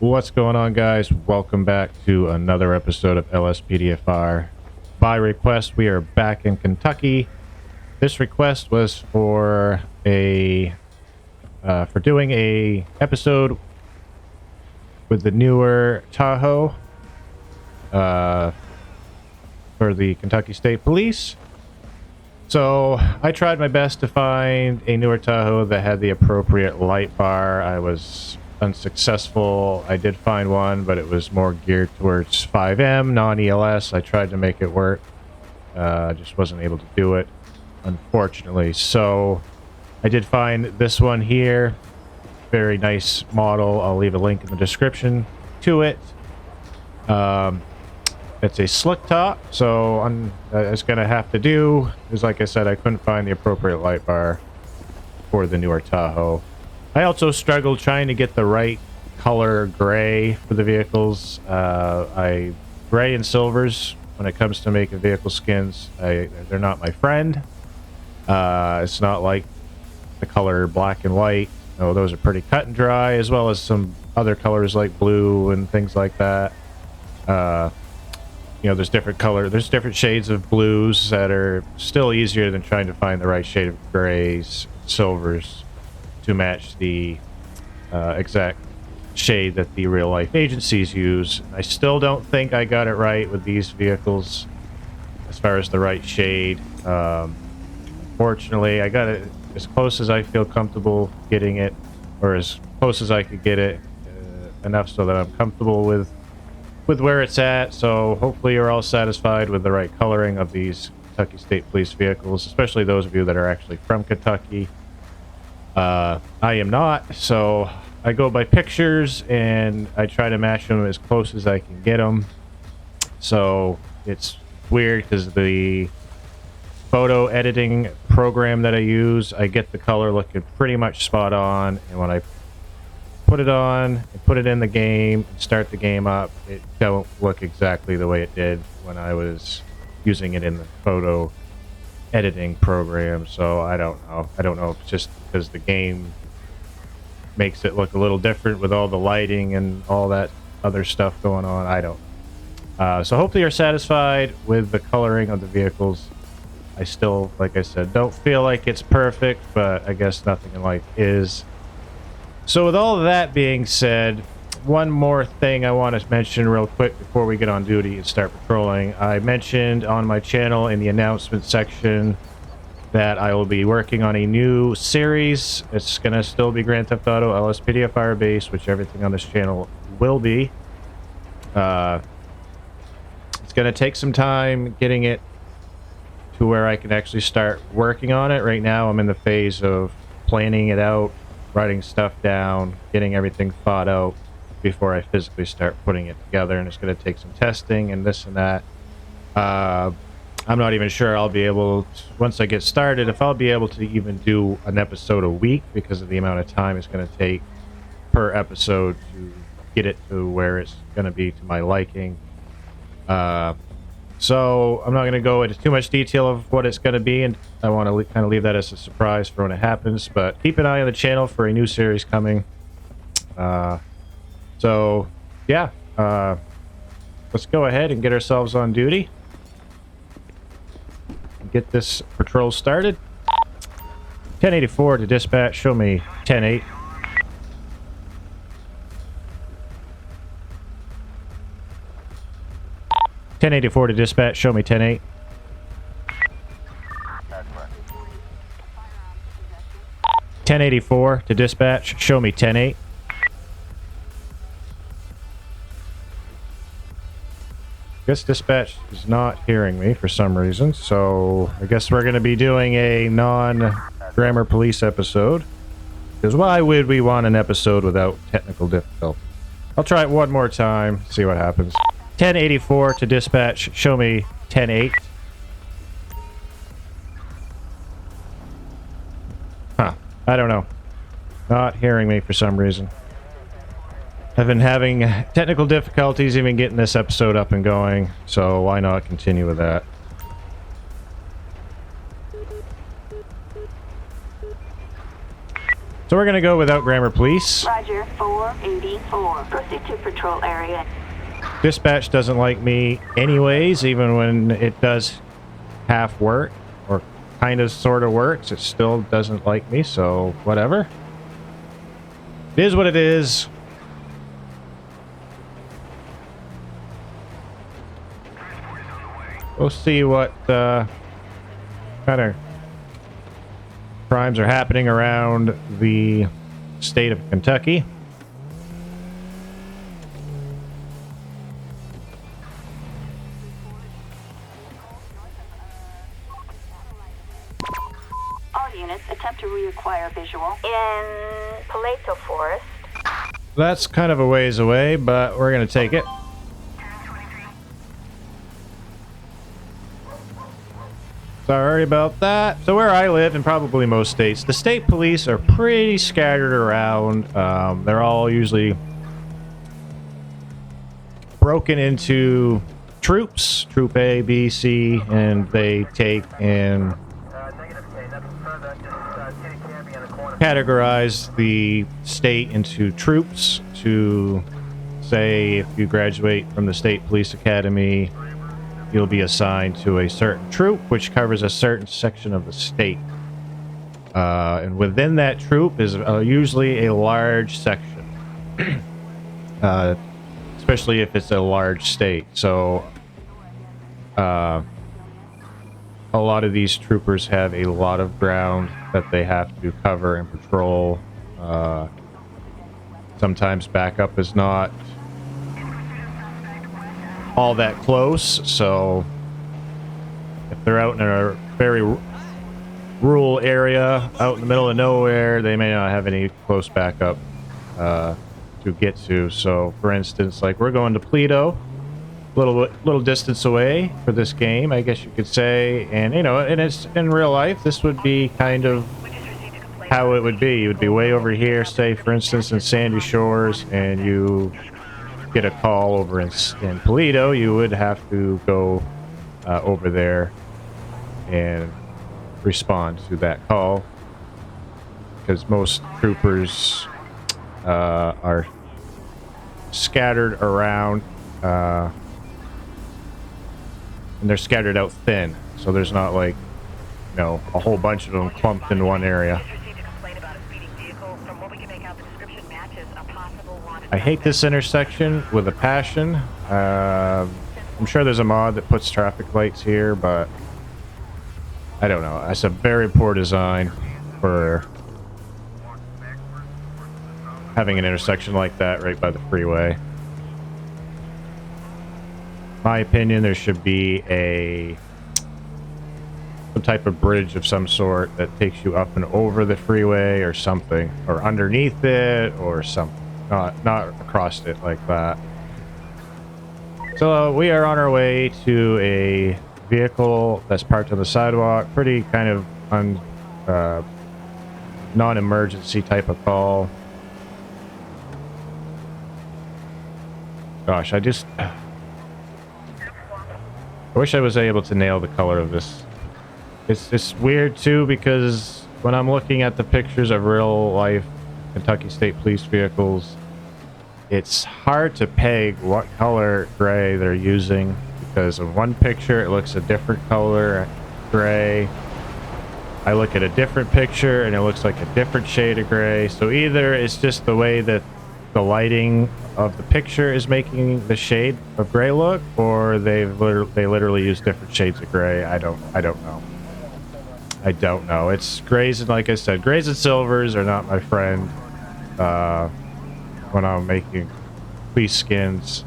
What's going on, guys? Welcome back to another episode of LSPDFR. By request, we are back in Kentucky. This request was for doing a episode with the newer Tahoe for the Kentucky State Police. So I tried my best to find a newer Tahoe that had the appropriate light bar. I was unsuccessful. I did find one, but it was more geared towards 5M, non-ELS. I tried to make it work. Just wasn't able to do it, unfortunately. So I did find this one here. Very nice model. I'll leave a link in the description to it. It's a slick top, so it's going to have to do is, like I said, I couldn't find the appropriate light bar for the newer Tahoe. I also struggled trying to get the right color gray for the vehicles. Gray and silvers, when it comes to making vehicle skins, they're not my friend. It's not like the color black and white. No, those are pretty cut and dry, as well as some other colors like blue and things like that. You know, there's different shades of blues that are still easier than trying to find the right shade of grays, silvers to match the exact shade that the real life agencies use. I still don't think I got it right with these vehicles as far as the right shade. Unfortunately, I got it as close as I feel comfortable getting it, or as close as I could get it, enough so that I'm comfortable with where it's at. So hopefully you're all satisfied with the right coloring of these Kentucky State Police vehicles, especially those of you that are actually from Kentucky. I am not, so I go by pictures and I try to match them as close as I can get them. So it's weird because the photo editing program that I use, I get the color looking pretty much spot on, and when I put it on and put it in the game and start the game up, it don't look exactly the way it did when I was using it in the photo editing program. So I don't know if it's just because the game makes it look a little different with all the lighting and all that other stuff going on. I don't so hopefully you're satisfied with the coloring of the vehicles. I still, like I said, don't feel like it's perfect, but I guess nothing in life is. So with all of that being said, one more thing I want to mention real quick before we get on duty and start patrolling. I mentioned on my channel in the announcement section that I will be working on a new series. It's going to still be Grand Theft Auto LSPDFR based, which everything on this channel will be. It's going to take some time getting it to where I can actually start working on it. Right now I'm in the phase of planning it out, writing stuff down, getting everything thought out before I physically start putting it together, and it's going to take some testing and this and that. I'm not even sure I'll be able to, once I get started, if I'll be able to even do an episode a week because of the amount of time it's going to take per episode to get it to where it's going to be to my liking. So I'm not going to go into too much detail of what it's going to be, and I want to kind of leave that as a surprise for when it happens. But keep an eye on the channel for a new series coming. So yeah, let's go ahead and get ourselves on duty and get this patrol started. 1084 to dispatch, show me 10-8. (1084) to dispatch, show me 10-8. 1084 to dispatch, show me 10-8. Guess dispatch is not hearing me for some reason, so I guess we're going to be doing a non-grammar police episode. Because why would we want an episode without technical difficulty? I'll try it one more time, see what happens. 1084 to dispatch, show me 10-8. Huh, I don't know. Not hearing me for some reason. I've been having technical difficulties even getting this episode up and going, so why not continue with that? So we're going to go without grammar police. Roger, 484. Proceed to patrol area. Dispatch doesn't like me anyways, even when it does half work, or kind of sort of works, it still doesn't like me, so whatever. It is what it is. We'll see what kind of crimes are happening around the state of Kentucky. All units attempt to reacquire visual in Paleto Forest. That's kind of a ways away, but we're going to take it. Sorry about that. So where I live, and probably most states, the state police are pretty scattered around. They're all usually broken into troops, Troop A, B, C, and they take and categorize the state into troops to say if you graduate from the State Police Academy, you'll be assigned to a certain troop, which covers a certain section of the state. And within that troop is usually a large section, especially if it's a large state. So a lot of these troopers have a lot of ground that they have to cover and patrol. Sometimes backup is not all that close, so if they're out in a very rural area out in the middle of nowhere, they may not have any close backup to get to. So for instance, like we're going to Paleto, little distance away for this game, I guess you could say, and you know, and it's in real life this would be kind of how it would be. You would be way over here, say for instance in Sandy Shores, and you get a call over in Paleto, you would have to go over there and respond to that call, because most troopers are scattered around, and they're scattered out thin, so there's not like, you know, a whole bunch of them clumped in one area. I hate this intersection with a passion. I'm sure there's a mod that puts traffic lights here, but I don't know. It's a very poor design for having an intersection like that right by the freeway. My opinion, there should be some type of bridge of some sort that takes you up and over the freeway or something, or underneath it or something. Not across it like that. So we are on our way to a vehicle that's parked on the sidewalk. Pretty kind of non-emergency type of call. Gosh, I wish I was able to nail the color of this. It's weird too, because when I'm looking at the pictures of real life Kentucky State Police vehicles, it's hard to peg what color gray they're using, because in one picture it looks a different color gray. I look at a different picture and it looks like a different shade of gray. So either it's just the way that the lighting of the picture is making the shade of gray look, or they literally use different shades of gray. I don't know. I don't know. It's grays, and like I said, grays and silvers are not my friend. When I'm making police skins,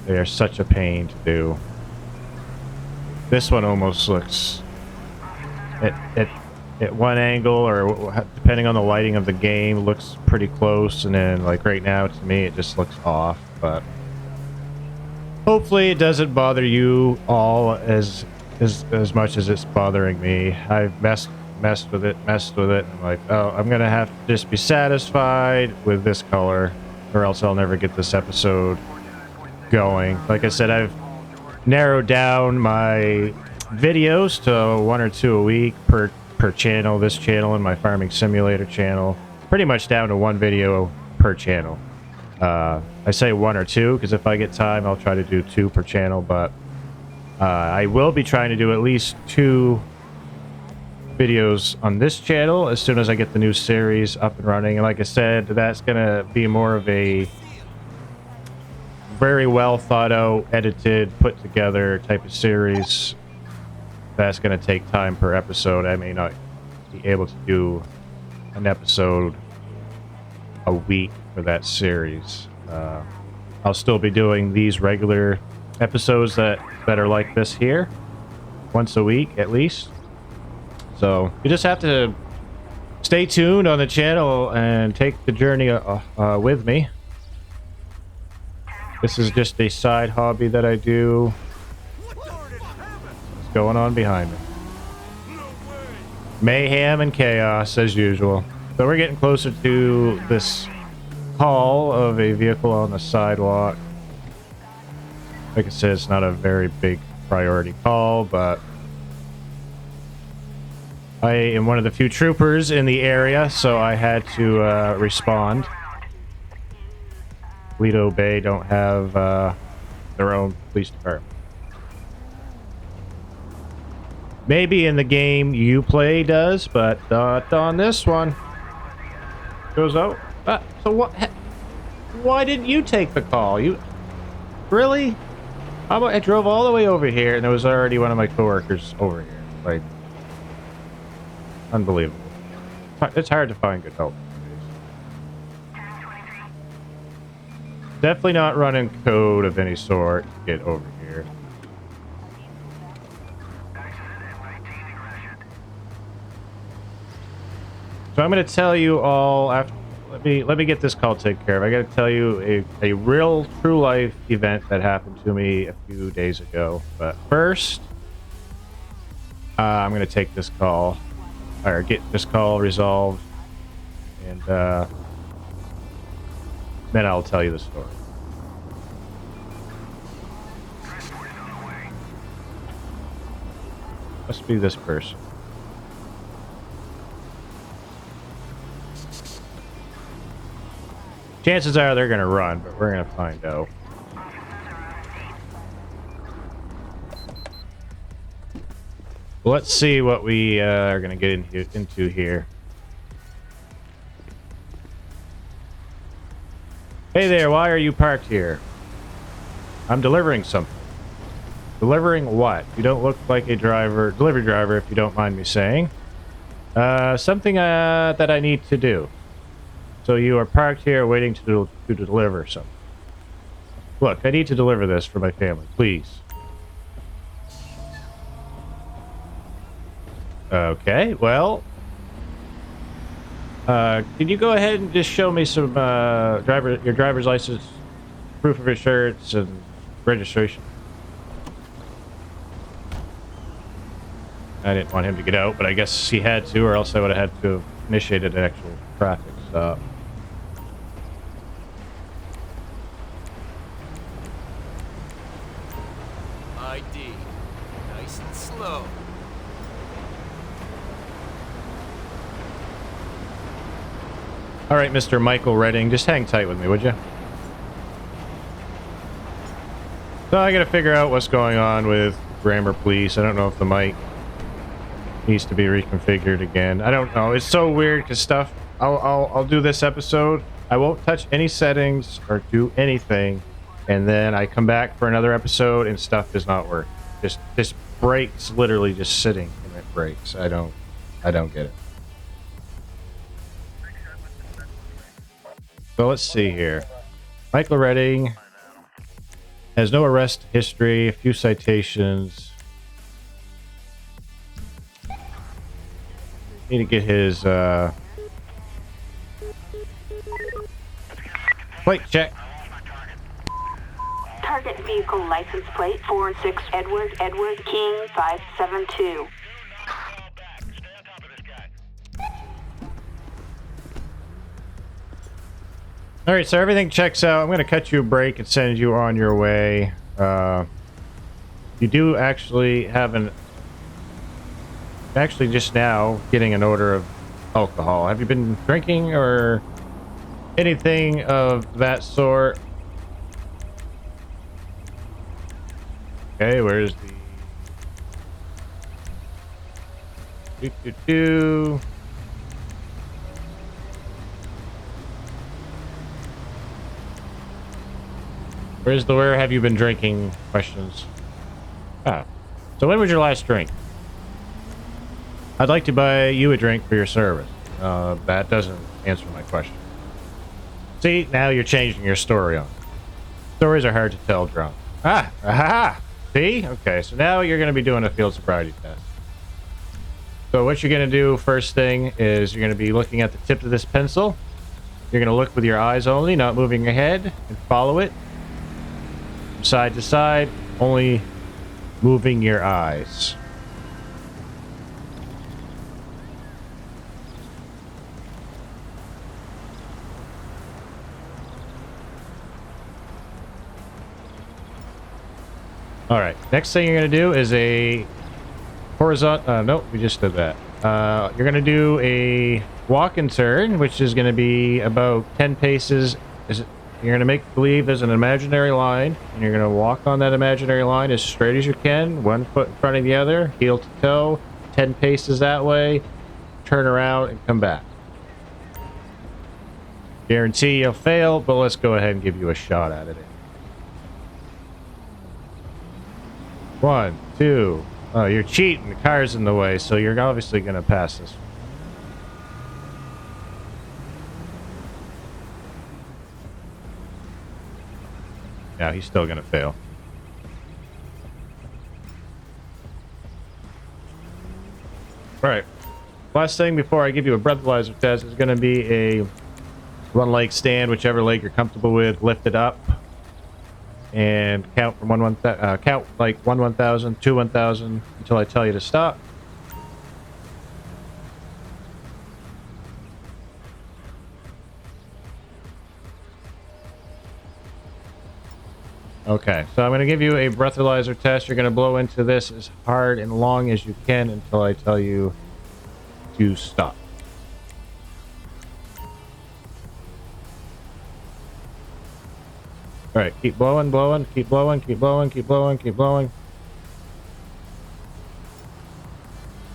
they are such a pain to do. This one almost looks at one angle, or depending on the lighting of the game, looks pretty close, and then like right now to me it just looks off. But hopefully it doesn't bother you all as much as it's bothering me. I've messed with it. I'm like, oh, I'm gonna have to just be satisfied with this color, or else I'll never get this episode going. Like I said, I've narrowed down my videos to 1 or 2 a week per per channel. This channel and my farming simulator channel, pretty much down to 1 video per channel. I say 1 or 2 because if I get time, I'll try to do 2 per channel. But I will be trying to do at least 2 videos on this channel as soon as I get the new series up and running. And like I said, that's gonna be more of a very well thought out, edited, put together type of series. That's gonna take time per episode. I may not be able to do an episode a week for that series. I'll still be doing these regular episodes that are like this here once a week at least. So you just have to stay tuned on the channel and take the journey with me. This is just a side hobby that I do. What's going on behind me? Mayhem and chaos as usual. So we're getting closer to this call of a vehicle on the sidewalk. Like I said, it's not a very big priority call, but I am one of the few troopers in the area, so I had to respond. Lido Bay don't have their own police department. Maybe in the game you play does, but not on this one. Goes out. So what? Why didn't you take the call? You really? How about I drove all the way over here and there was already one of my coworkers over here? Like, unbelievable. It's hard to find good help. Definitely not running code of any sort to get over here. So I'm going to tell you all after. Let me get this call taken care of. I got to tell you a real true life event that happened to me a few days ago. But first, I'm going to take this call or get this call resolved, and then I'll tell you the story. Must be this person. Chances are they're going to run, but we're going to find out. Well, let's see what we are going to get into here. Hey there, why are you parked here? I'm delivering something. Delivering what? You don't look like a delivery driver, if you don't mind me saying. Something that I need to do. So you are parked here waiting to deliver something. Look, I need to deliver this for my family, please. Okay, well, can you go ahead and just show me some your driver's license, proof of insurance, and registration? I didn't want him to get out, but I guess he had to, or else I would have had to have initiated an actual traffic stop. ID. Nice and slow. All right, Mr. Michael Redding, just hang tight with me, would you? So I gotta figure out what's going on with Grammar Police. I don't know if the mic needs to be reconfigured again. I don't know. It's so weird because stuff. I'll do this episode. I won't touch any settings or do anything, and then I come back for another episode and stuff does not work. Just breaks, literally just sitting and it breaks. I don't get it. So let's see here. Michael Redding has no arrest history, a few citations. Need to get his plate check. Target vehicle license plate 46 Edward King 572. All right, so everything checks out. I'm going to cut you a break and send you on your way. You do actually have an Actually, just now getting an odor of alcohol. Have you been drinking or anything of that sort? Okay, where's the... Where's the where have you been drinking questions? Ah. So when was your last drink? I'd like to buy you a drink for your service. That doesn't answer my question. See, now you're changing your story on. Stories are hard to tell drunk. Ah, aha! See? Okay, so now you're going to be doing a field sobriety test. So what you're going to do first thing is you're going to be looking at the tip of this pencil. You're going to look with your eyes only, not moving your head, and follow it from side to side, only moving your eyes. All right, next thing you're going to do is a horizontal... nope, we just did that. You're going to do a walk and turn, which is going to be about 10 paces. You're going to make believe there's an imaginary line, and you're going to walk on that imaginary line as straight as you can, 1 foot in front of the other, heel to toe, 10 paces that way, turn around and come back. Guarantee you'll fail, but let's go ahead and give you a shot at it. 1, 2. Oh, you're cheating. The car's in the way, so you're obviously going to pass this. Yeah, he's still going to fail. All right. Last thing before I give you a breathalyzer test is going to be a one leg stand, whichever leg you're comfortable with. Lift it up and count from 1,000, count like 1,000, 2 1,000 until I tell you to stop. Okay, so I'm going to give you a breathalyzer test. You're going to blow into this as hard and long as you can until I tell you to stop. All right, keep blowing, blowing, keep blowing, keep blowing, keep blowing, keep blowing.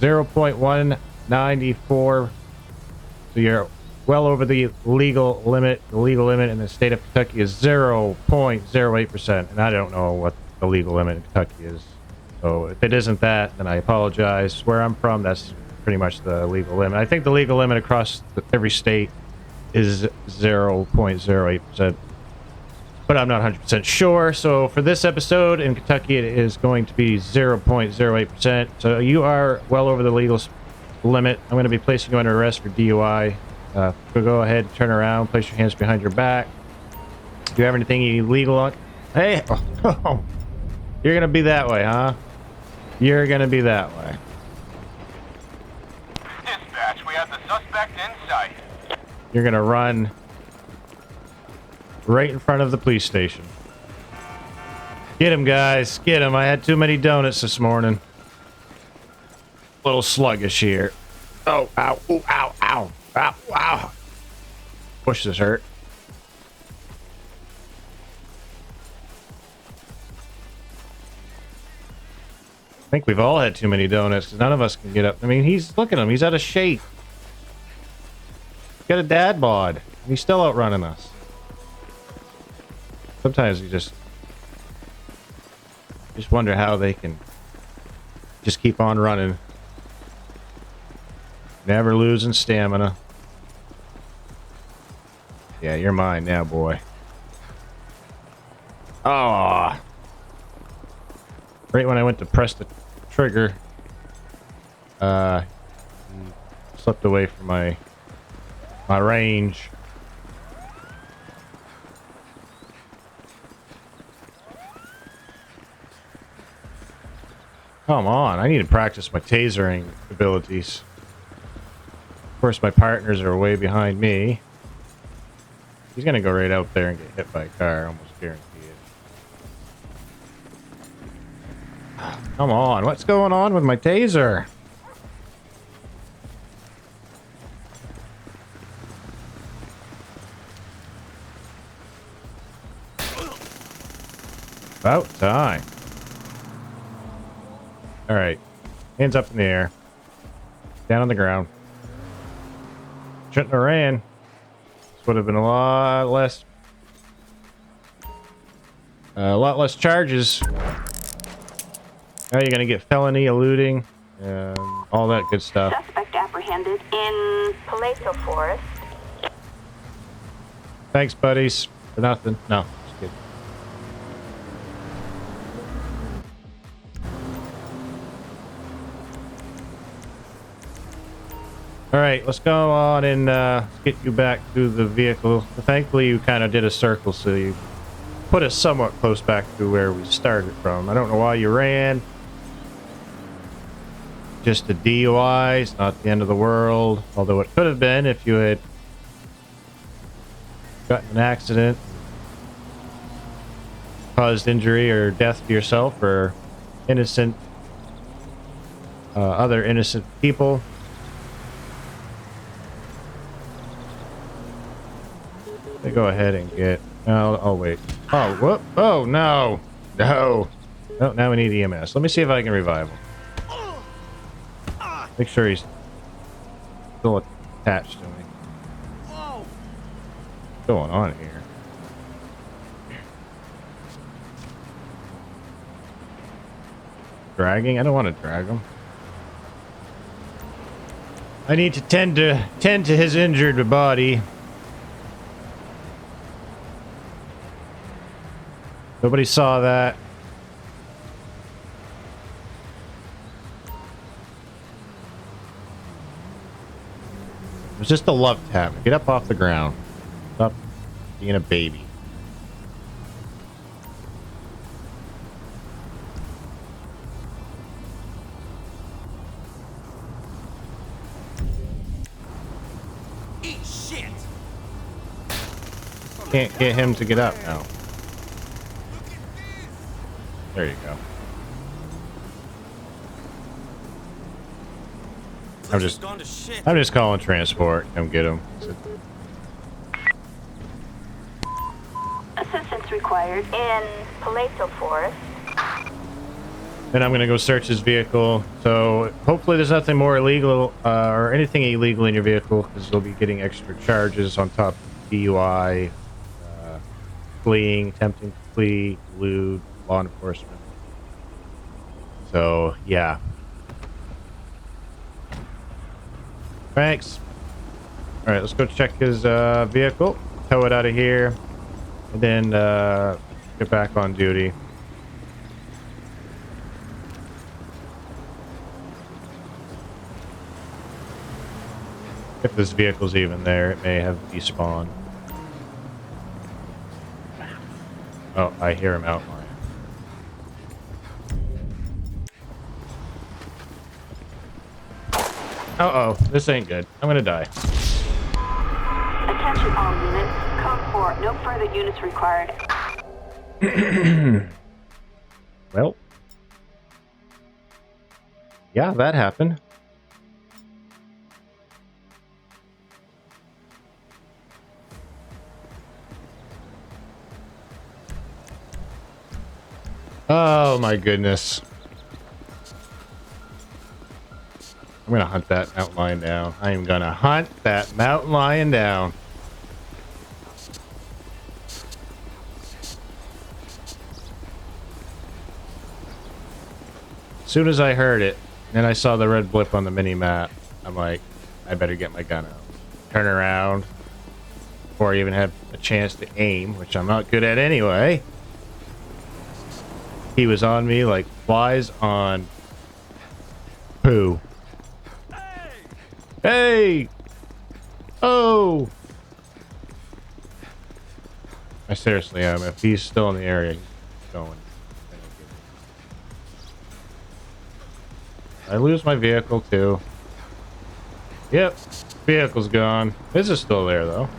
0.194. So you're well over the legal limit. The legal limit in the state of Kentucky is 0.08%. And I don't know what the legal limit in Kentucky is. So if it isn't that, then I apologize. Where I'm from, that's pretty much the legal limit. I think the legal limit across every state is 0.08%. But I'm not 100% sure. So for this episode in Kentucky, it is going to be 0.08%. So you are well over the legal limit. I'm going to be placing you under arrest for DUI. Go ahead and turn around, place your hands behind your back. Do you have anything illegal on? Hey, you're going to be that way, huh? You're going to be that way. Dispatch, we have the suspect in sight. You're going to run right in front of the police station. Get him, guys. Get him. I had too many donuts this morning. A little sluggish here. Oh, ow, ooh, ow, ow, ow, ow. Push this hurt. I think we've all had too many donuts because none of us can get up. I mean, look at him. He's out of shape. He's got a dad bod. He's still outrunning us. Sometimes you just wonder how they can just keep on running. Never losing stamina. Yeah, you're mine now, boy. Oh. Right when I went to press the trigger, slipped away from my range. Come on, I need to practice my tasering abilities. Of course, my partners are way behind me. He's gonna go right out there and get hit by a car, almost guarantee it. Come on, what's going on with my taser? About time. All right. Hands up in the air. Down on the ground. Shouldn't have ran. This would have been a lot less charges. Now you're gonna get felony, eluding, all that good stuff. Suspect apprehended in Palazzo Forest. Thanks, buddies. For nothing. No, just kidding. All right, let's go on and get you back to the vehicle. Thankfully, you kind of did a circle, so you put us somewhat close back to where we started from. I don't know why you ran. Just a DUI. It's not the end of the world. Although it could have been if you had gotten an accident, caused injury or death to yourself or innocent, other innocent people. They go ahead and get. Oh wait. Oh whoop! Oh no! No! No! Now we need EMS. Let me see if I can revive him. Make sure he's still attached to me. What's going on here? Dragging? I don't want to drag him. I need to tend to his injured body. Nobody saw that. It was just a love tap. Get up off the ground. Stop being a baby. Eat shit. Can't get him to get up now. There you go. I'm just calling transport. Come get him. Assistance required in Palazzo Forest. Then I'm gonna go search his vehicle. So hopefully there's nothing more illegal or anything illegal in your vehicle, because you'll be getting extra charges on top of DUI, fleeing, attempting to flee, elude, law enforcement. So yeah. Thanks. All right, let's go check his vehicle, tow it out of here, and then get back on duty. If this vehicle's even there, it may have despawned. Oh, I hear him outline. Uh-oh, this ain't good. I'm gonna die. Attention all units. Code 4. No further units required. Well. Yeah, that happened. Oh my goodness. I'm gonna hunt that mountain lion down. I am gonna hunt that mountain lion down. As soon as I heard it, and I saw the red blip on the mini map, I'm like, I better get my gun out. Turn around. Before I even have a chance to aim, which I'm not good at anyway. He was on me like flies on poo. Hey! Oh! I seriously am. If he's still in the area, he's going. I lose my vehicle too. Yep. Vehicle's gone. This is still there though.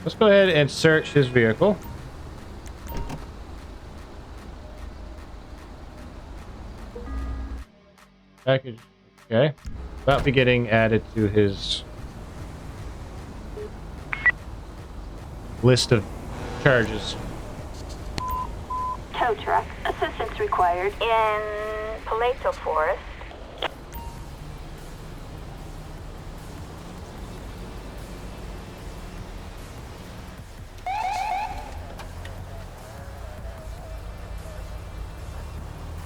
Let's go ahead and search his vehicle. Package. Okay. About to be getting added to his list of charges. Tow truck. Assistance required in Palazzo Forest.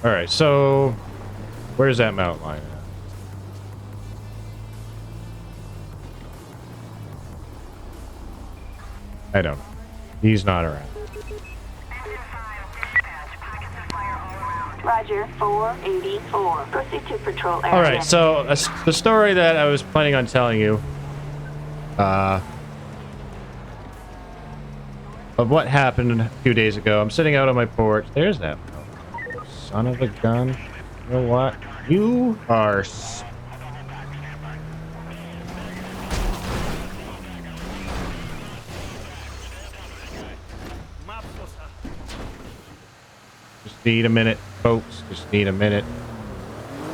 All right, so where's that mountain line at? I don't know. He's not around. Roger, 484. Proceed to patrol area. All right, so the story that I was planning on telling you of what happened a few days ago. I'm sitting out on my porch. There's that son of a gun. You know what? You are... Just need a minute, folks. Just need a minute.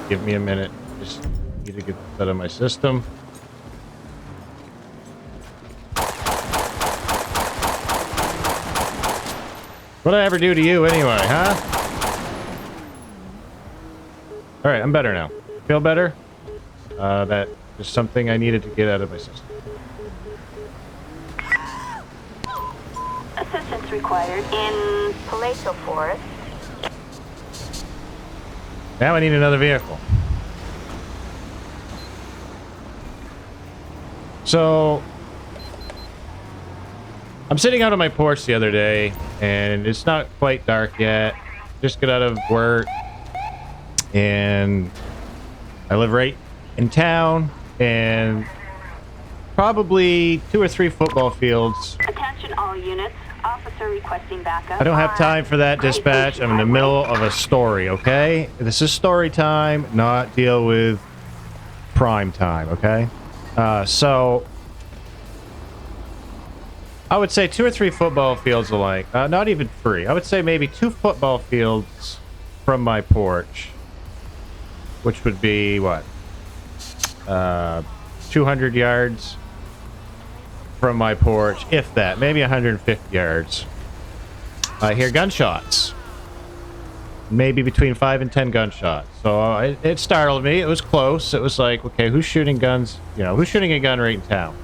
Give me a minute. Just need to get this out of my system. What'd I ever do to you anyway, huh? Alright, I'm better now. Feel better? That is something I needed to get out of my system. Assistance required in Palazzo Forest. Now I need another vehicle. So, I'm sitting out on my porch the other day, and it's not quite dark yet. Just got out of work, and I live right in town, and probably 2 or 3 football fields. Attention all units. Officer requesting backup. I don't have time for that, dispatch. I'm in the middle of a story, okay? This is story time, not deal with prime time, okay? So I would say 2 or 3 football fields alike. Not even 3. I would say maybe 2 football fields from my porch, which would be what? 200 yards from my porch, if that, maybe 150 yards. I hear gunshots. Maybe between 5 and 10 gunshots. So it startled me. It was close. It was like, okay, who's shooting guns? You know, who's shooting a gun right in town?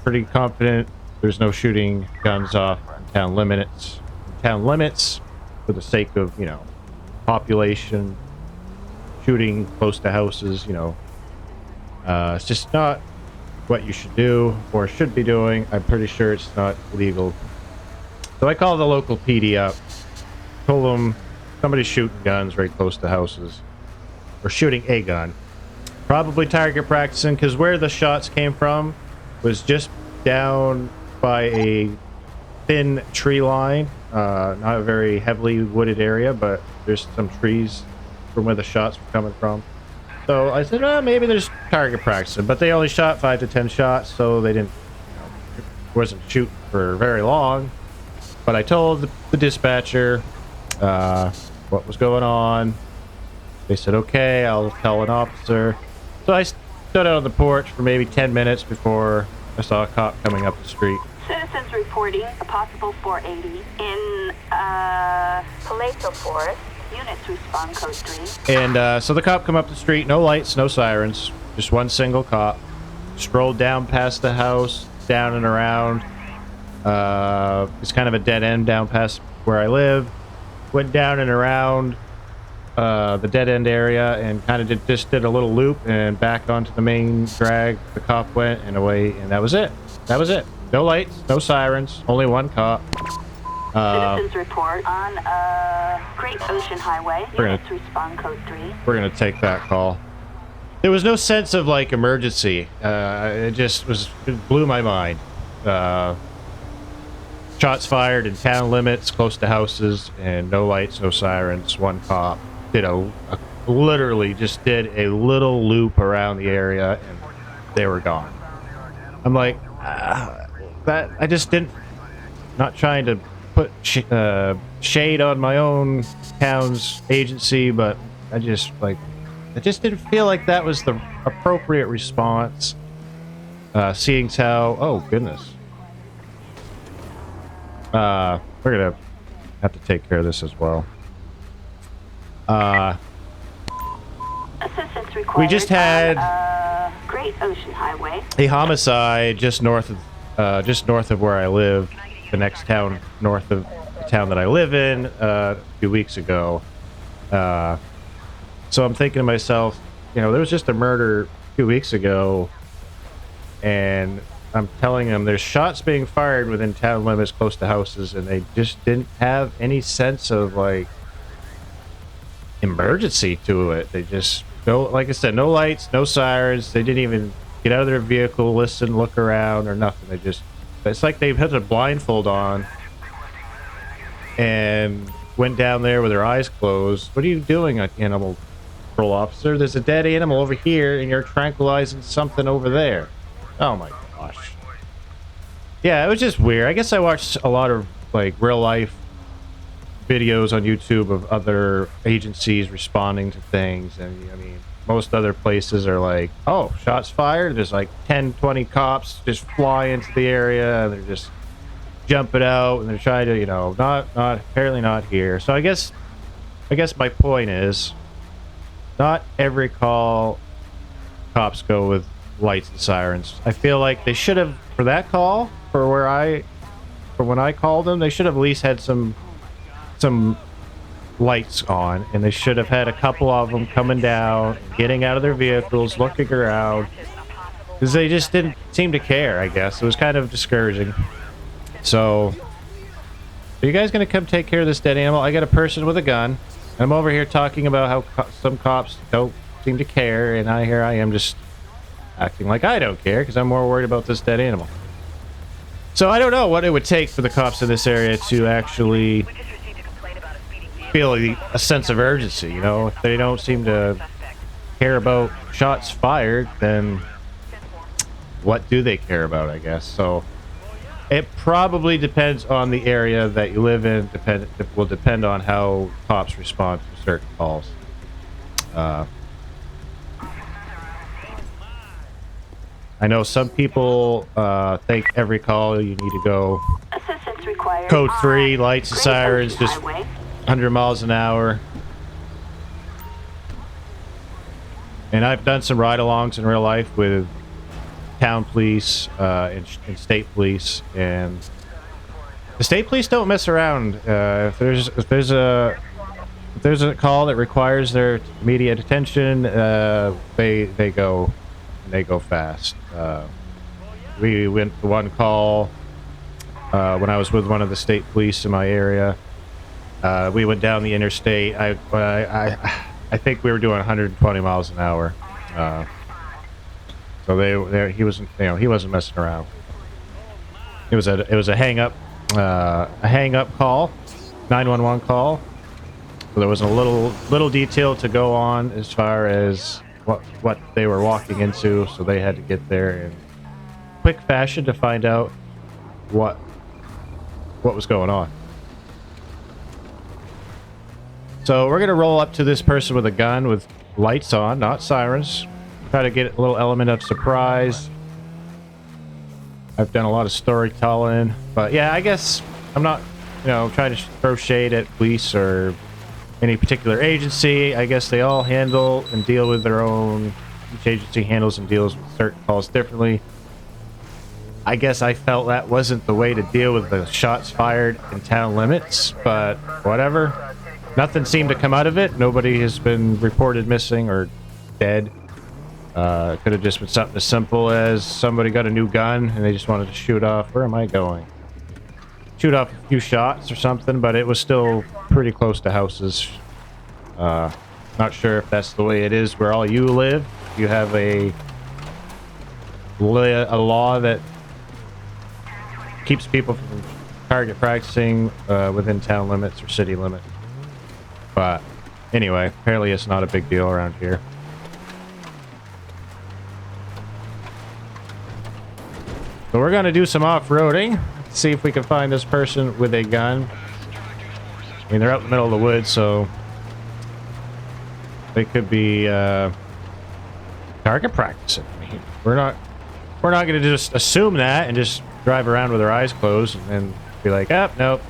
Pretty confident there's no shooting guns off in town limits. Town limits, for the sake of, you know, population, shooting close to houses, you know. It's just not what you should do or should be doing. I'm pretty sure it's not legal. So I called the local PD up, told them somebody's shooting guns right close to houses, or shooting a gun. Probably target practicing, because where the shots came from was just down by a thin tree line. Not a very heavily wooded area, but there's some trees from where the shots were coming from. So I said, oh, maybe there's target practicing, but they only shot 5 to 10 shots, so they didn't, you know, wasn't shooting for very long. But I told the dispatcher what was going on. They said, okay, I'll tell an officer. So I stood out on the porch for maybe 10 minutes before I saw a cop coming up the street. Citizens reporting a possible 480 in Palazzo Forest. Units respond code 3. And so the cop come up the street, no lights, no sirens, just one single cop. Strolled down past the house, down and around. It's kind of a dead end down past where I live. Went down and around the dead end area and kind of just did a little loop and back onto the main drag. The cop went and away, and that was it. That was it. No lights, no sirens, only one cop. Citizens report on Great Ocean Highway. Units respond code 3. We're gonna take that call. There was no sense of like emergency. It blew my mind. Shots fired in town limits, close to houses, and no lights, no sirens. One cop did literally just did a little loop around the area, and they were gone. I'm like, that I just didn't. Not trying to put shade on my own town's agency, but I just didn't feel like that was the appropriate response. Seeing how, oh goodness, We're gonna have to take care of this as well. Assistance required. We just had Great Ocean Highway. a homicide just north of where I live, the next town north of the town that I live in, a few weeks ago. So I'm thinking to myself, you know, there was just a murder 2 weeks ago, and I'm telling them there's shots being fired within town limits close to houses, and they just didn't have any sense of like emergency to it. They just like I said, no lights, no sirens. They didn't even get out of their vehicle, listen, look around, or nothing. It's like they put a blindfold on and went down there with their eyes closed. What are you doing, animal control officer? There's a dead animal over here, and you're tranquilizing something over there. Oh my gosh. Yeah, it was just weird. I guess I watched a lot of like real life videos on YouTube of other agencies responding to things, and I mean, most other places are like, oh, shots fired, there's like 10-20 cops just fly into the area, and they're just jumping out, and they're trying to, you know, not apparently not here. So I guess my point is, not every call cops go with lights and sirens. I feel like they should have, for that call, for when I called them, they should have at least had some lights on, and they should have had a couple of them coming down, getting out of their vehicles, looking around, because they just didn't seem to care. I guess it was kind of discouraging. So are you guys gonna come take care of this dead animal? I got a person with a gun, and I'm over here talking about how some cops don't seem to care, and here I am just acting like I don't care because I'm more worried about this dead animal. So I don't know what it would take for the cops in this area to actually feel a sense of urgency. You know, if they don't seem to care about shots fired, then what do they care about, I guess? So it probably depends on the area that you live in. It will depend on how cops respond to certain calls. I know some people think every call you need to go Assistance required. code 3, lights and Great sirens, Ocean just Highway. 100 miles an hour. And I've done some ride-alongs in real life with town police and state police, and the state police don't mess around. If there's a call that requires their immediate attention, they go fast. We went to one call when I was with one of the state police in my area. We went down the interstate. I think we were doing 120 miles an hour. So he wasn't, you know, he wasn't messing around. It was a hang up call, 911 call. So there was a little detail to go on as far as what they were walking into. So they had to get there in quick fashion to find out what was going on. So we're gonna roll up to this person with a gun with lights on, not sirens. Try to get a little element of surprise. I've done a lot of storytelling, but yeah, I guess I'm not, you know, trying to throw shade at police or any particular agency. I guess they all handle and deal with their own. Each agency handles and deals with certain calls differently. I guess I felt that wasn't the way to deal with the shots fired in town limits, but whatever. Nothing seemed to come out of it. Nobody has been reported missing or dead. Could have just been something as simple as somebody got a new gun and they just wanted to shoot off. Where am I going? Shoot off a few shots or something, but it was still pretty close to houses. Not sure if that's the way it is where all you live. You have a law that keeps people from target practicing within town limits or city limits. But anyway, apparently it's not a big deal around here. So we're going to do some off-roading. See if we can find this person with a gun. I mean, they're out in the middle of the woods, so they could be target practicing. I mean, we're not going to just assume that and just drive around with our eyes closed and be like, oh, nope.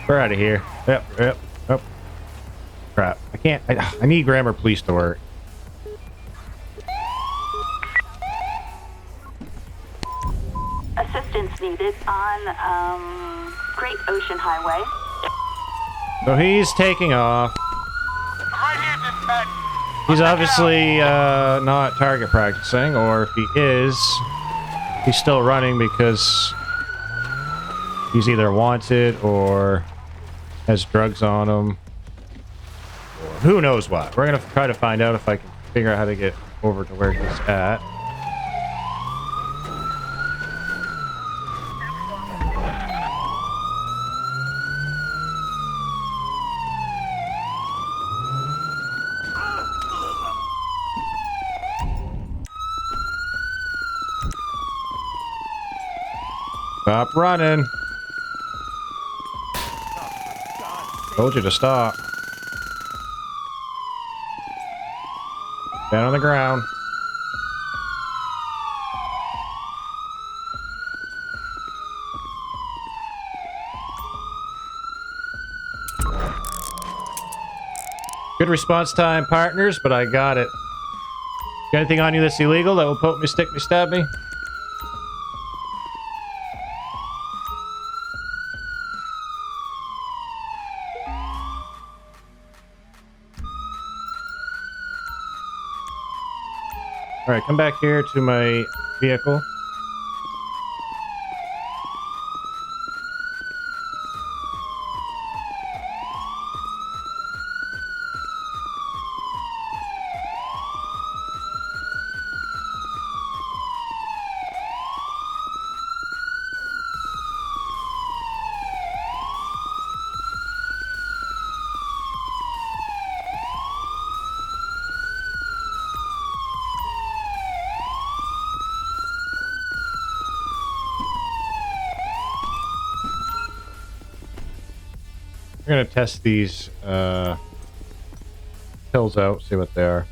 We're out of here. Yep, yep, yep. Crap. I can't. I need grammar police to work. Assistance needed on Great Ocean Highway. So he's taking off. I'm right here, dispatch. He's obviously not target practicing, or if he is, he's still running because he's either wanted or has drugs on him. Or who knows what. We're going to try to find out if I can figure out how to get over to where he's at. Stop running. Told you to stop. Down on the ground. Good response time, partners, but I got it. Got anything on you that's illegal that will poke me, stick me, stab me? Alright, come back here to my vehicle. We're gonna test these pills out, see what they are.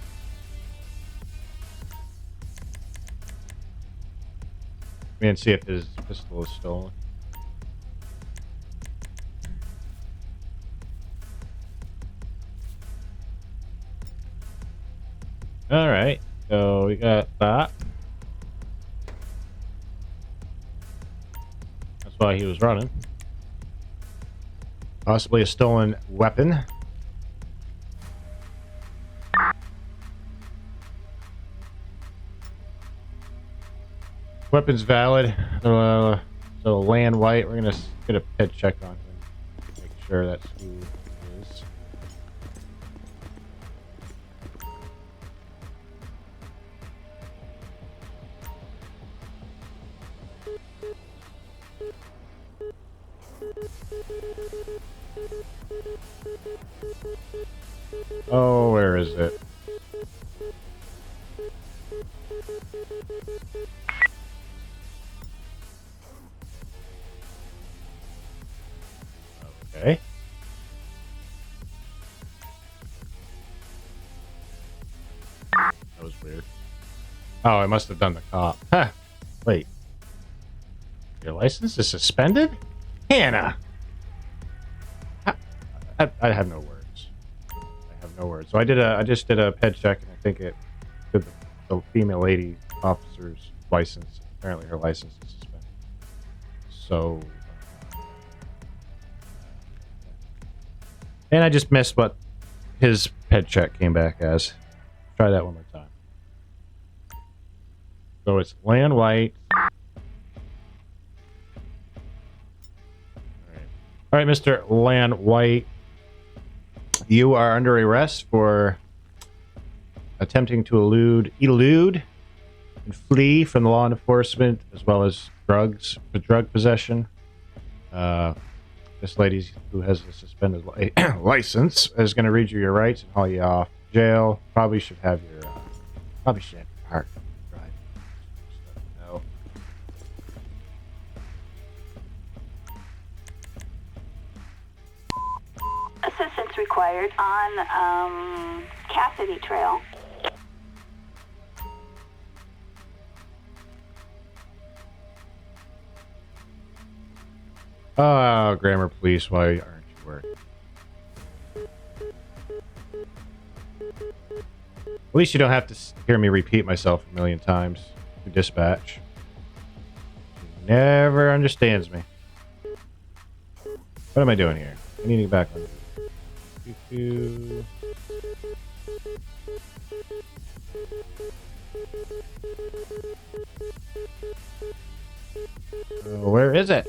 And see if his pistol is stolen. Alright, so we got that. That's why he was running. Possibly a stolen weapon. Weapon's valid. So land white. We're gonna get a ped check on him. Make sure that's who it is. Oh, where is it? Okay. That was weird. Oh, I must have done the cop. Huh. Wait. Your license is suspended? Hannah! I have no words. I have no words. So I just did a ped check, and I think it did the female lady officer's license. Apparently her license is suspended. So, and I just missed what his ped check came back as. Try that one more time. So it's land white. All right, Mr. Land White. You are under arrest for attempting to elude and flee from the law enforcement, as well as drug possession. This lady who has a suspended license is going to read you your rights and haul you off to jail. Probably should have your partner drive. No. Assistance required on Cassidy Trail. Oh, grammar police, why aren't you working? At least you don't have to hear me repeat myself a million times to dispatch. He never understands me. What am I doing here? I need to get back on. Where is it?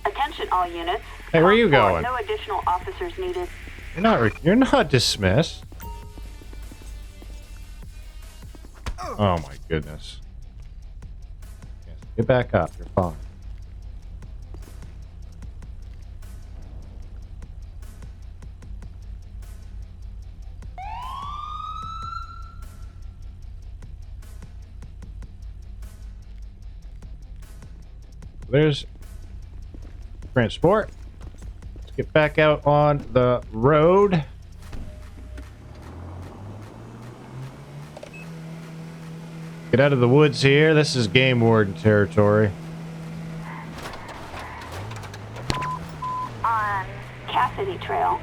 Attention all units. Hey, where are you Code 4, going? No additional officers needed. You're not dismissed. Oh my goodness. Yes, get back up, you're fine. There's transport. Let's get back out on the road. Get out of the woods here. This is game warden territory. On Cassidy Trail.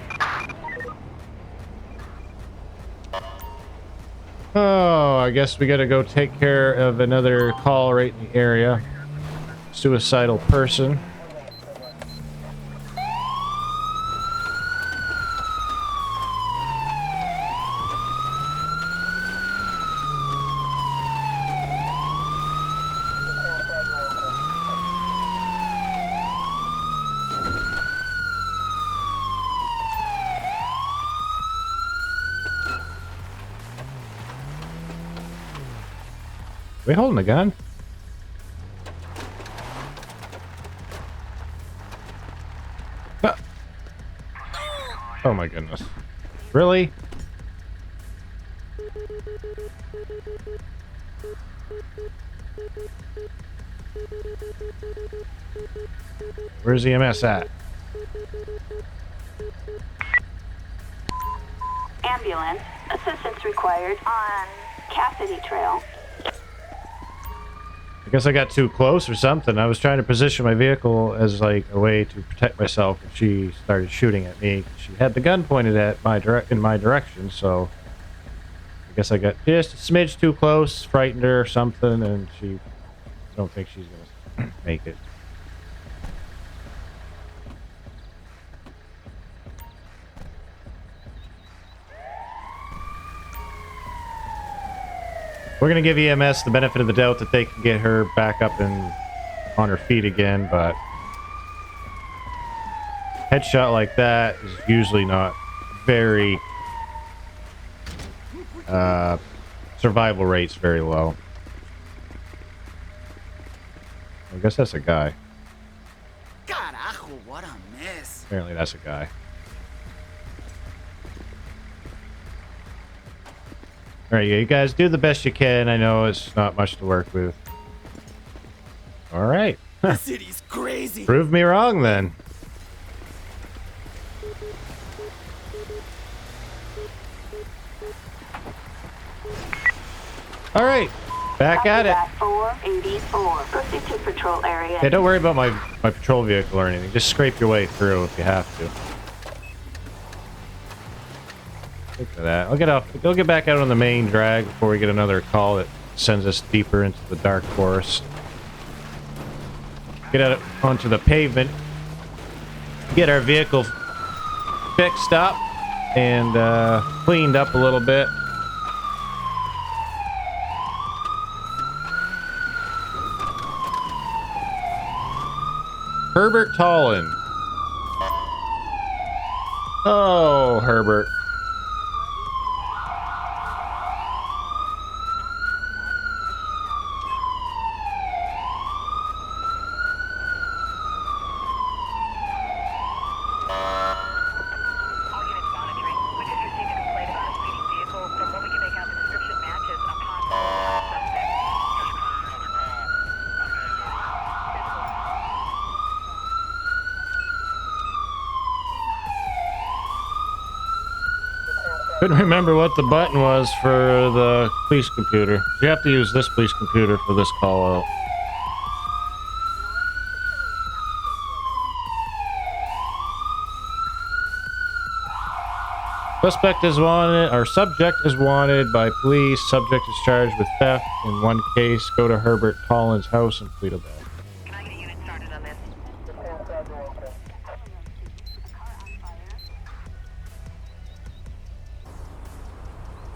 Oh, I guess we gotta go take care of another call right in the area. Suicidal person. We holding a gun? Ah. Oh my goodness. Really? Where's EMS at? Ambulance. Assistance required on Cassidy Trail. I guess I got too close or something. I was trying to position my vehicle as like a way to protect myself if she started shooting at me. She had the gun pointed at in my direction, so I guess I got just a smidge too close, frightened her or something, and I don't think she's gonna make it. We're going to give EMS the benefit of the doubt that they can get her back up and on her feet again, but headshot like that is usually not very... survival rate's very low. I guess that's a guy. Carajo, what a mess. Apparently that's a guy. Alright, yeah, you guys do the best you can. I know it's not much to work with. Alright. The city's crazy. Prove me wrong then. Alright. Back at it. 484. Proceed to patrol area. Yeah, don't worry about my patrol vehicle or anything. Just scrape your way through if you have to. Look at that. I'll get back out on the main drag before we get another call that sends us deeper into the dark forest. Get out onto the pavement. Get our vehicle fixed up and cleaned up a little bit. Herbert Tollin. Oh, Herbert. Couldn't remember what the button was for the police computer. You have to use this police computer for this call out. Suspect is wanted, or subject is wanted by police. Subject is charged with theft. In one case, go to Herbert Collins' house in Toledo. Can I get a unit started on this?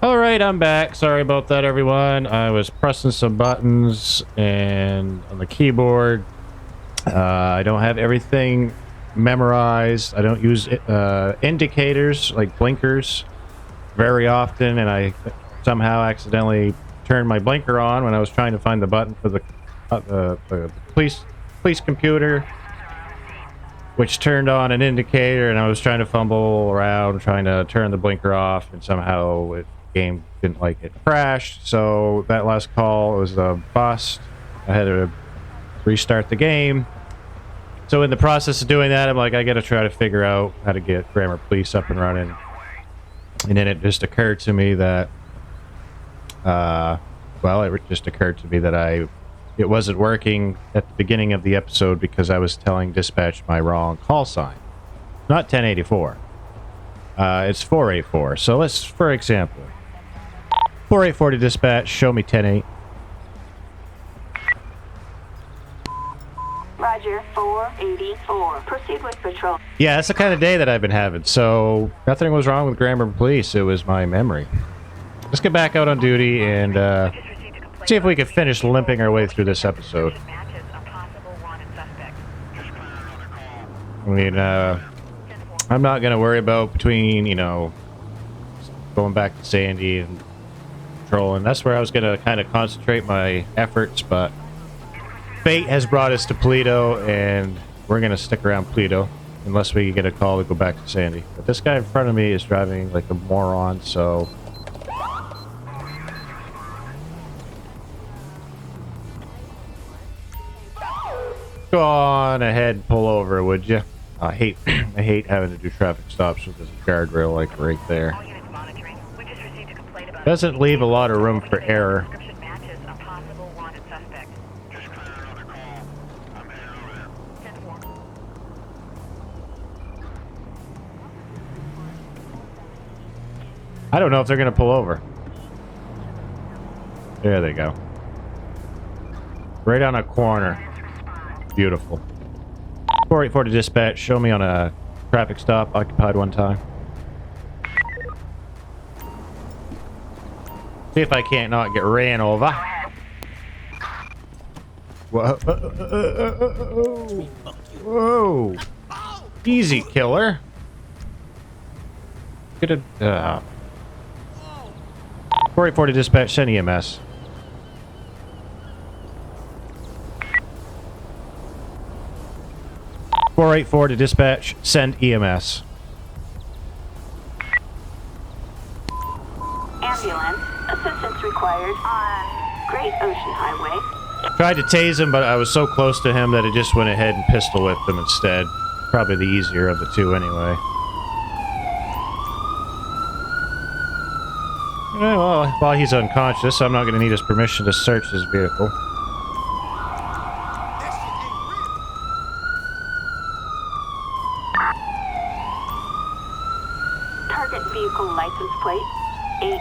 Alright, I'm back. Sorry about that, everyone. I was pressing some buttons and on the keyboard. I don't have everything memorized. I don't use indicators like blinkers very often, and I somehow accidentally turned my blinker on when I was trying to find the button for the police computer, which turned on an indicator, and I was trying to fumble around trying to turn the blinker off, and somehow the game didn't like it. Crashed. So that last call was a bust. I had to restart the game. So in the process of doing that, I'm like, I gotta try to figure out how to get Grammar Police up and running. And then it just occurred to me that, it just occurred to me that it wasn't working at the beginning of the episode because I was telling dispatch my wrong call sign. Not 1084. It's 484. So let's, for example, 484 to dispatch, show me 108. Roger, 484. Proceed with patrol. Yeah, that's the kind of day that I've been having. So nothing was wrong with Grammar Police. It was my memory. Let's get back out on duty and see if we can finish limping our way through this episode. I mean, I'm not going to worry about between, going back to Sandy and patrolling. That's where I was going to kind of concentrate my efforts, but fate has brought us to Toledo, and we're going to stick around Toledo unless we get a call to go back to Sandy. But this guy in front of me is driving like a moron, so go on ahead, pull over, would you? I hate having to do traffic stops with this guardrail like right there. Doesn't leave a lot of room for error. I don't know if they're going to pull over. There they go. Right on a corner. Beautiful. 484 to dispatch. Show me on a traffic stop. Occupied one time. See if I can't not get ran over. Whoa. Whoa. Easy, killer. Get a... 484 to dispatch. Send EMS. .484 to dispatch. Send EMS. Ambulance. Assistance required on Great Ocean Highway. Tried to tase him, but I was so close to him that it just went ahead and pistol whipped him instead. Probably the easier of the two anyway. Well, while he's unconscious, I'm not going to need his permission to search his vehicle. Target vehicle license plate 86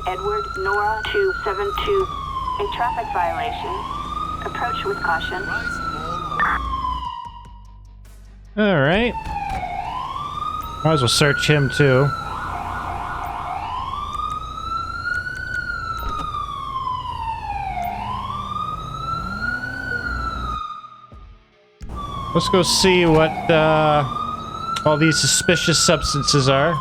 Edward Nora 272. A traffic violation. Approach with caution. Alright. Might as well search him too. Let's go see what all these suspicious substances are.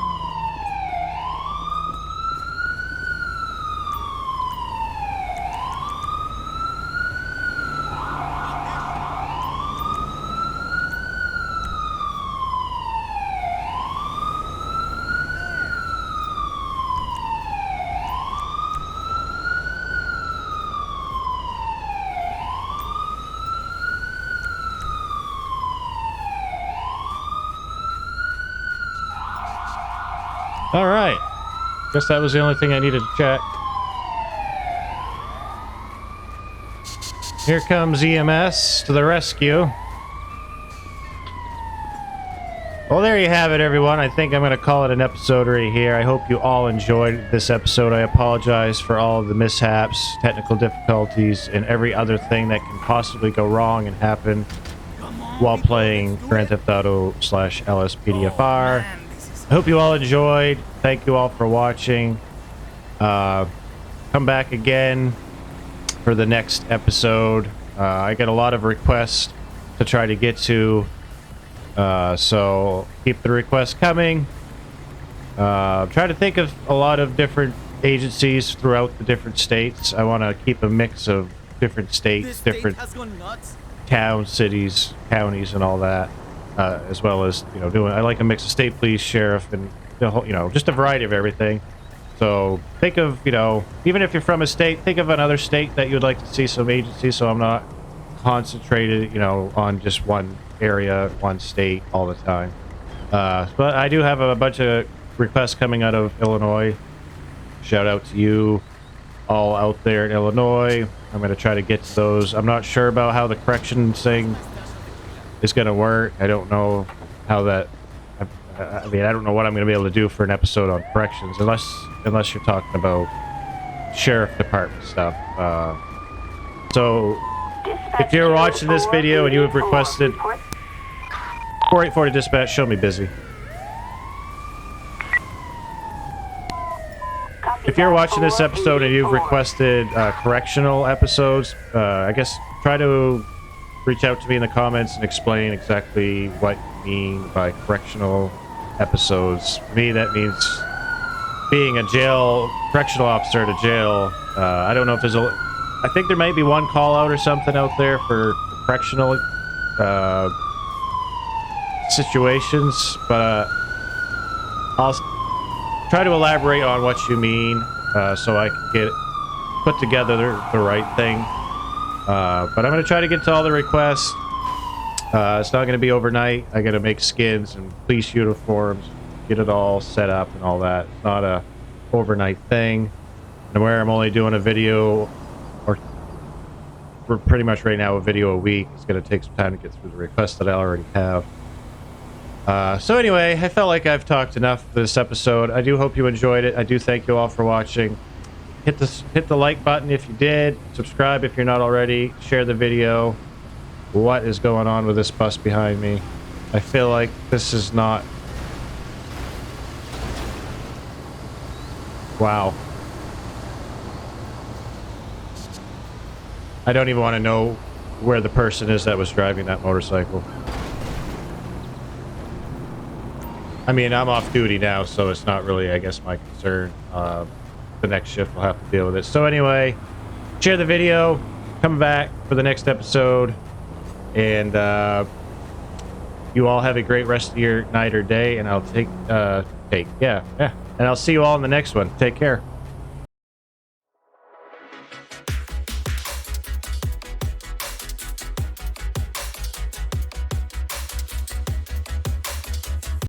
Alright. Guess that was the only thing I needed to check. Here comes EMS to the rescue. Well, there you have it, everyone. I think I'm going to call it an episode right here. I hope you all enjoyed this episode. I apologize for all of the mishaps, technical difficulties, and every other thing that can possibly go wrong and happen while playing Grand Theft Auto / LSPDFR. I hope you all enjoyed. Thank you all for watching. Come back again for the next episode. I get a lot of requests to try to get to, so keep the requests coming. Try to think of a lot of different agencies throughout the different states. I want to keep a mix of different states, different towns, cities, counties, and all that, as well as, you know, I like a mix of state police, sheriff, and the whole, you know, just a variety of everything. So think of, you know, even if you're from a state, think of another state that you'd like to see some agencies, so I'm not concentrated, you know, on just one area, one state all the time. But I do have a bunch of requests coming out of Illinois. Shout out to you all out there in Illinois. I'm going to try to get to those. I'm not sure about how the correction thing is going to work. I don't know how that... I mean, I don't know what I'm going to be able to do for an episode on corrections, unless you're talking about sheriff department stuff. So, if you're watching this video and you have requested 4840 dispatch, show me busy. If you're watching this episode and you've requested correctional episodes, I guess try to reach out to me in the comments and explain exactly what you mean by correctional episodes. For me, that means being a correctional officer at a jail. I don't know if there's I think there might be one call out or something out there for correctional situations, but I'll try to elaborate on what you mean, so I can put together the right thing. But I'm going to try to get to all the requests. It's not going to be overnight. I got to make skins and police uniforms, get it all set up and all that. It's not a overnight thing. And where I'm only doing a video, or for pretty much right now a video a week, it's going to take some time to get through the requests that I already have. So anyway, I felt like I've talked enough for this episode. I do hope you enjoyed it. I do thank you all for watching. Hit the like button if you did. Subscribe if you're not already. Share the video. What is going on with this bus behind me? I feel like this is not... Wow. I don't even want to know where the person is that was driving that motorcycle. I mean, I'm off duty now, so it's not really, I guess, my concern. The next shift will have to deal with it. So anyway, share the video, come back for the next episode, and you all have a great rest of your night or day, and I'll and I'll see you all in the next one. Take care.